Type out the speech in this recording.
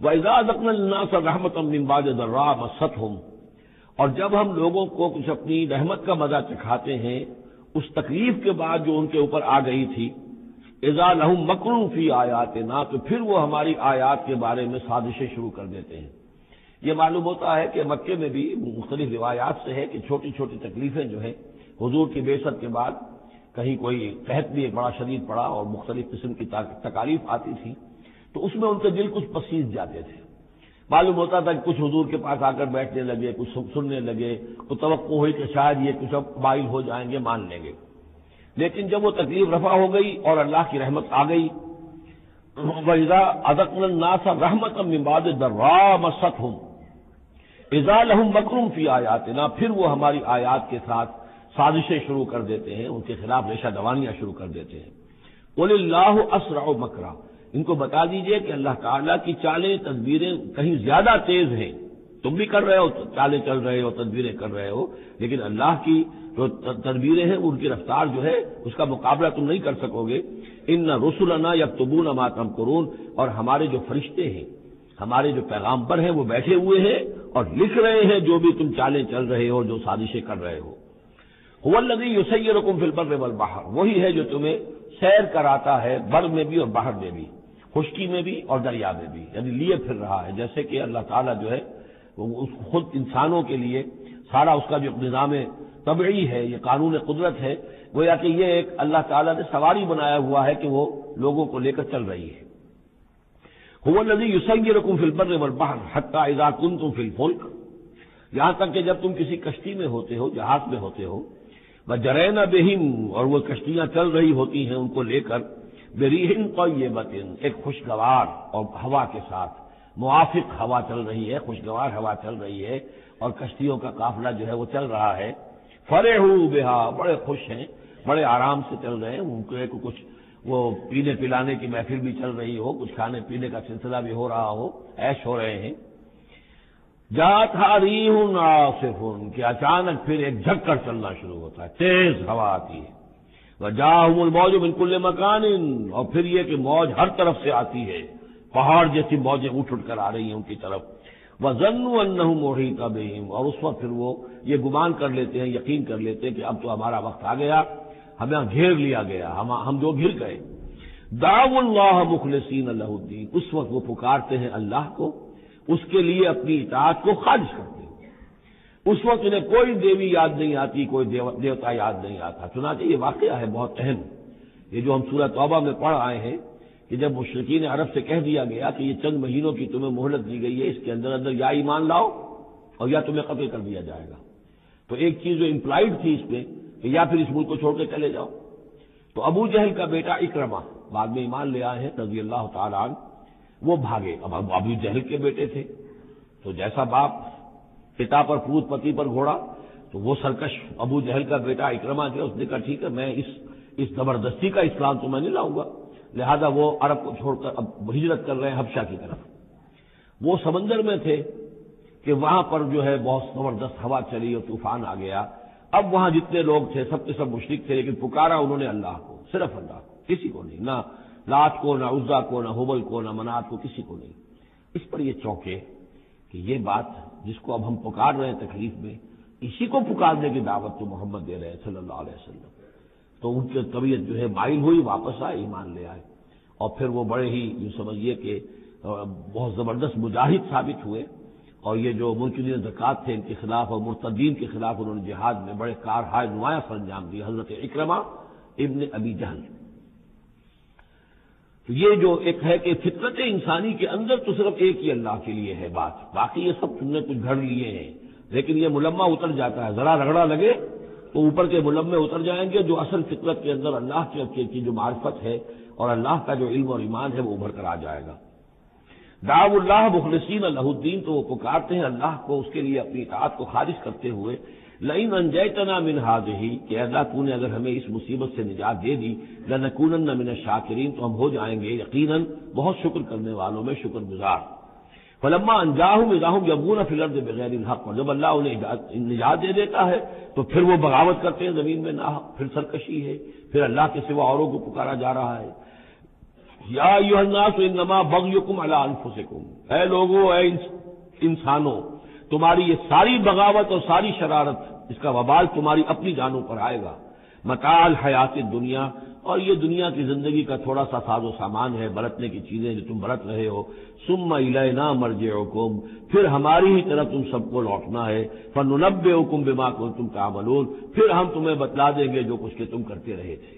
وَإِذَا أَذَقْنَا النَّاسَ رَحْمَةً مِّن بَعْدِ ضَرَّاءٍ مَسَّتْهُمْ، اور جب ہم لوگوں کو کچھ اپنی رحمت کا مزہ چکھاتے ہیں اس تکلیف کے بعد جو ان کے اوپر آ گئی تھی، اذا لہم مکر فی آیاتنا، تو پھر وہ ہماری آیات کے بارے میں سازشیں شروع کر دیتے ہیں۔ یہ معلوم ہوتا ہے کہ مکے میں بھی مختلف روایات سے ہے کہ چھوٹی چھوٹی تکلیفیں جو ہیں حضور کی بعثت کے بعد کہیں کوئی قحط بھی ایک بڑا شدید پڑا اور مختلف قسم کی تکالیف آتی تھی تو اس میں ان کے دل کچھ پسیج جاتے تھے۔ معلوم ہوتا تھا کہ کچھ حضور کے پاس آ کر بیٹھنے لگے، کچھ سننے لگے، تو توقع ہوئی کہ شاید یہ کچھ اب مائل ہو جائیں گے، مان لیں گے۔ لیکن جب وہ تکلیف رفع ہو گئی اور اللہ کی رحمت آ گئی، وَإِذَا أَذَقْنَا النَّاسَ رَحْمَةً مِّن بَعْدِ ضَرَّاءٍ مَسَّتْهُمْ اذا لہم مکر فی آیاتنا، پھر وہ ہماری آیات کے ساتھ سازشیں شروع کر دیتے ہیں، ان کے خلاف ریشہ دوانیاں شروع کر دیتے ہیں۔ قُلِ اللَّهُ أَسْرَعُ مَكْرًا، ان کو بتا دیجئے کہ اللہ تعالیٰ کی چالیں تدبیریں کہیں زیادہ تیز ہیں۔ تم بھی کر رہے ہو، چالیں چل رہے ہو، تدبیریں کر رہے ہو، لیکن اللہ کی جو تدبیریں ہیں ان کی رفتار جو ہے اس کا مقابلہ تم نہیں کر سکو گے۔ ان رسلنا یکتبون ما تمکرون، اور ہمارے جو فرشتے ہیں، ہمارے جو پیغامبر ہیں وہ بیٹھے ہوئے ہیں اور لکھ رہے ہیں جو بھی تم چالیں چل رہے ہو، جو سازشیں کر رہے ہو۔ هو الذی یسیرکم فی البر والبحر، وہی ہے جو تمہیں سیر کراتا ہے بر میں بھی اور بحر میں بھی، خشکی میں بھی اور دریا میں بھی، یعنی لیے پھر رہا ہے۔ جیسے کہ اللہ تعالیٰ جو ہے وہ خود انسانوں کے لیے سارا اس کا جو نظام طبعی ہے، یہ قانون قدرت ہے، گویا کہ یہ ایک اللہ تعالیٰ نے سواری بنایا ہوا ہے کہ وہ لوگوں کو لے کر چل رہی ہے۔ هو الذی یسیرکم فی البر والبحر حتی اذا کنتم فی الفلک، یہاں تک کہ جب تم کسی کشتی میں ہوتے ہو، جہاز میں ہوتے ہو، وجرین بہم، اور وہ کشتیاں چل رہی ہوتی ہیں ان کو لے کر، بریح طیبۃ، ایک خوشگوار اور ہوا کے ساتھ، موافق ہوا چل رہی ہے، خوشگوار ہوا چل رہی ہے اور کشتیوں کا قافلہ جو ہے وہ چل رہا ہے۔ فرحوا بہا، بڑے خوش ہیں، بڑے آرام سے چل رہے ہیں، ان کو کچھ وہ پینے پلانے کی محفل بھی چل رہی ہو، کچھ کھانے پینے کا سلسلہ بھی ہو رہا ہو، عیش ہو رہے ہیں۔ جاءتھا ریح عاصف، کہ اچانک پھر ایک جھکڑ چلنا شروع ہوتا ہے، تیز ہوا آتی ہے۔ وجاءہم الموج من کل مکان، اور پھر یہ کہ موج ہر طرف سے آتی ہے، پہاڑ جیسی موجیں اٹھ کر آ رہی ہیں ان کی طرف۔ وظنوا انہم محیط بہم، اور اس وقت پھر وہ یہ گمان کر لیتے ہیں، یقین کر لیتے ہیں کہ اب تو ہمارا وقت آ گیا، ہمیں گھیر لیا گیا، ہم جو گر گئے۔ دعوا اللہ مخلصین لہ الدین، اس وقت وہ پکارتے ہیں اللہ کو، اس کے لیے اپنی اطاعت کو خالص کرتے ہیں۔ اس وقت انہیں کوئی دیوی یاد نہیں آتی، کوئی دیوتا یاد نہیں آتا۔ چنانچہ یہ واقعہ ہے بہت اہم، یہ جو ہم سورہ توبہ میں پڑھ آئے ہیں کہ جب مشرکین عرب سے کہہ دیا گیا کہ یہ چند مہینوں کی تمہیں مہلت دی گئی ہے، اس کے اندر اندر یا ایمان لاؤ اور یا تمہیں قتل کر دیا جائے گا، تو ایک چیز جو امپلائڈ تھی اس میں کہ یا پھر اس ملک کو چھوڑ کے چلے جاؤ۔ تو ابو جہل کا بیٹا اکرمہ بعد میں ایمان لے آئے ہیں رضی اللہ تعالیٰ عنہ، وہ بھاگے۔ اب ابو جہل کے بیٹے تھے تو جیسا باپ پتا پر پوت پتی پر گھوڑا، تو وہ سرکش ابو جہل کا بیٹا اکرمہ جو اس نے کہا ٹھیک ہے، میں اس زبردستی کا اسلام تو میں نہیں لاؤں گا، لہذا وہ عرب کو چھوڑ کر اب ہجرت کر رہے ہیں حبشہ کی طرف۔ وہ سمندر میں تھے کہ وہاں پر جو ہے بہت زبردست ہوا چلی اور طوفان آ گیا۔ اب وہاں جتنے لوگ تھے سب کے سب مشرک تھے، لیکن پکارا انہوں نے اللہ کو، صرف اللہ کو، کسی کو نہیں، نہ لات کو، نہ عزا کو، نہ حبل کو، نہ منات کو، کسی کو نہیں۔ اس پر یہ چونکے کہ یہ بات جس کو اب ہم پکار رہے ہیں تکلیف میں، اسی کو پکارنے کی دعوت تو محمد دے رہے ہیں صلی اللہ علیہ وسلم۔ تو ان کی طبیعت جو ہے مائل ہوئی، واپس آئے، ایمان لے آئے، اور پھر وہ بڑے ہی یوں سمجھیے کہ بہت زبردست مجاہد ثابت ہوئے، اور یہ جو منکرین زکوٰۃ تھے ان کے خلاف اور مرتدین کے خلاف انہوں نے جہاد میں بڑے کارہائے نمایاں سر انجام دیے، حضرت اکرمہ ابن ابی جہل۔ تو یہ جو ایک ہے کہ فطرت انسانی کے اندر تو صرف ایک ہی اللہ کے لیے ہے بات، باقی یہ سب تم نے کچھ گھڑ لیے ہیں، لیکن یہ ملمہ اتر جاتا ہے، ذرا رگڑا لگے تو اوپر کے ملمے اتر جائیں گے، جو اصل فطرت کے اندر اللہ کی جو معرفت ہے اور اللہ کا جو علم اور ایمان ہے وہ ابھر کر آ جائے گا۔ دعوا اللہ مخلصین لہ الدین، تو وہ پکارتے ہیں اللہ کو اس کے لیے اپنی اطاعت کو خالص کرتے ہوئے، لئن انجیتنا من ہذہ، کہ اللہ تو نے اگر ہمیں اس مصیبت سے نجات دے دی، لنکونن من الشاکرین، تو ہم ہو جائیں گے یقیناً بہت شکر کرنے والوں میں شکر گزار۔ فلما انجاہم اذا ہم یبغون فی الارض بغیر الحق، اور جب اللہ انہیں نجات دے دیتا ہے تو پھر وہ بغاوت کرتے ہیں زمین میں ناحق، پھر سرکشی ہے، پھر اللہ کے سوا اوروں کو پکارا جا رہا ہے۔ یا ایھا الناس انما بغیکم علی انفسکم، اے لوگو، اے انسانوں، تمہاری یہ ساری بغاوت اور ساری شرارت، اس کا وبال تمہاری اپنی جانوں پر آئے گا۔ متاع الحیات الدنیا، اور یہ دنیا کی زندگی کا تھوڑا سا ساز و سامان ہے، برتنے کی چیزیں جو تم برت رہے ہو۔ ثم الینا مرجعکم، پھر ہماری ہی طرف تم سب کو لوٹنا ہے۔ فننبئکم بما کنتم تعملون، پھر ہم تمہیں بتلا دیں گے جو کچھ کہ تم کرتے رہے تھے۔